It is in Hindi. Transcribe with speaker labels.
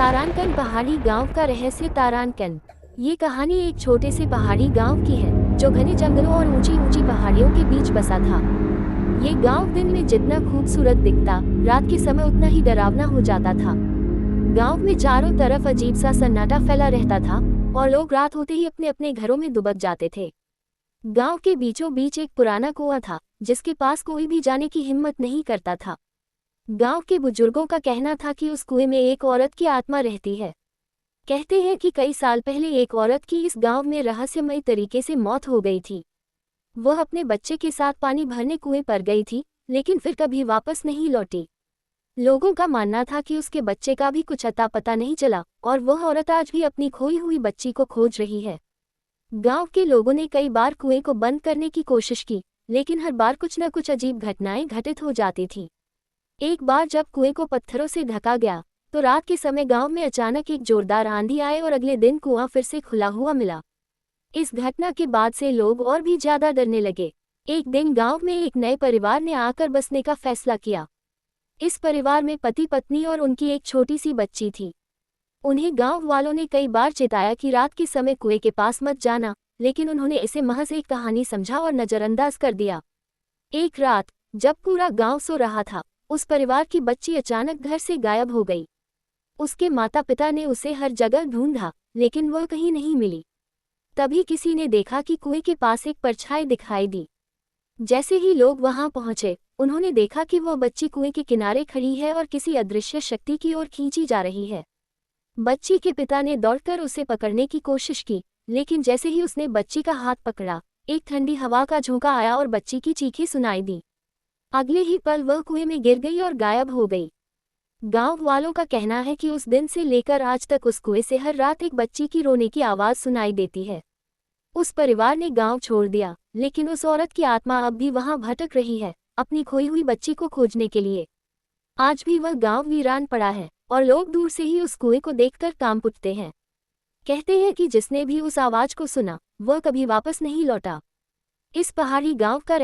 Speaker 1: तारानकन पहाड़ी गांव का रहस्य। तारानकन ये कहानी एक छोटे से पहाड़ी गांव की है जो घने जंगलों और ऊंची ऊंची पहाड़ियों के बीच बसा था। ये गांव दिन में जितना खूबसूरत दिखता, रात के समय उतना ही डरावना हो जाता था। गांव में चारों तरफ अजीब सा सन्नाटा फैला रहता था और लोग रात होते ही अपने अपने घरों में दुबक जाते थे। गांव के बीचों बीच एक पुराना कुआं था जिसके पास कोई भी जाने की हिम्मत नहीं करता था। गांव के बुजुर्गों का कहना था कि उस कुएं में एक औरत की आत्मा रहती है। कहते हैं कि कई साल पहले एक औरत की इस गांव में रहस्यमयी तरीके से मौत हो गई थी। वह अपने बच्चे के साथ पानी भरने कुएं पर गई थी, लेकिन फिर कभी वापस नहीं लौटी। लोगों का मानना था कि उसके बच्चे का भी कुछ अता पता नहीं चला और वह औरत आज भी अपनी खोई हुई बच्ची को खोज रही है। गांव के लोगों ने कई बार कुएं को बंद करने की कोशिश की, लेकिन हर बार कुछ न कुछ अजीब घटनाएं घटित हो जाती थीं। एक बार जब कुएं को पत्थरों से ढका गया तो रात के समय गांव में अचानक एक जोरदार आंधी आए और अगले दिन कुआं फिर से खुला हुआ मिला। इस घटना के बाद से लोग और भी ज्यादा डरने लगे। एक दिन गांव में एक नए परिवार ने आकर बसने का फैसला किया। इस परिवार में पति पत्नी और उनकी एक छोटी सी बच्ची थी। उन्हें गांव वालों ने कई बार चेताया कि रात के समय कुएं के पास मत जाना, लेकिन उन्होंने इसे महज एक कहानी समझा और नजरअंदाज कर दिया। एक रात जब पूरा गांव सो रहा था, उस परिवार की बच्ची अचानक घर से गायब हो गई। उसके माता पिता ने उसे हर जगह ढूंढा, लेकिन वह कहीं नहीं मिली। तभी किसी ने देखा कि कुएं के पास एक परछाई दिखाई दी। जैसे ही लोग वहां पहुंचे, उन्होंने देखा कि वह बच्ची कुएं के किनारे खड़ी है और किसी अदृश्य शक्ति की ओर खींची जा रही है। बच्ची के पिता ने दौड़कर उसे पकड़ने की कोशिश की, लेकिन जैसे ही उसने बच्ची का हाथ पकड़ा, एक ठंडी हवा का झोंका आया और बच्ची की चीखें सुनाई दी। अगले ही पल वह कुएं में गिर गई और गायब हो गई। गांव वालों का कहना है कि उस दिन से लेकर आज तक उस कुएं से हर रात एक बच्ची की रोने की आवाज सुनाई देती है। उस परिवार ने गांव छोड़ दिया, लेकिन उस औरत की आत्मा अब भी वहां भटक रही है, अपनी खोई हुई बच्ची को खोजने के लिए। आज भी वह गांव वीरान पड़ा है और लोग दूर से ही उस कुएं को देखकर कांप उठते हैं। कहते हैं कि जिसने भी उस आवाज को सुना, वह कभी वापस नहीं लौटा। इस पहाड़ी गांव का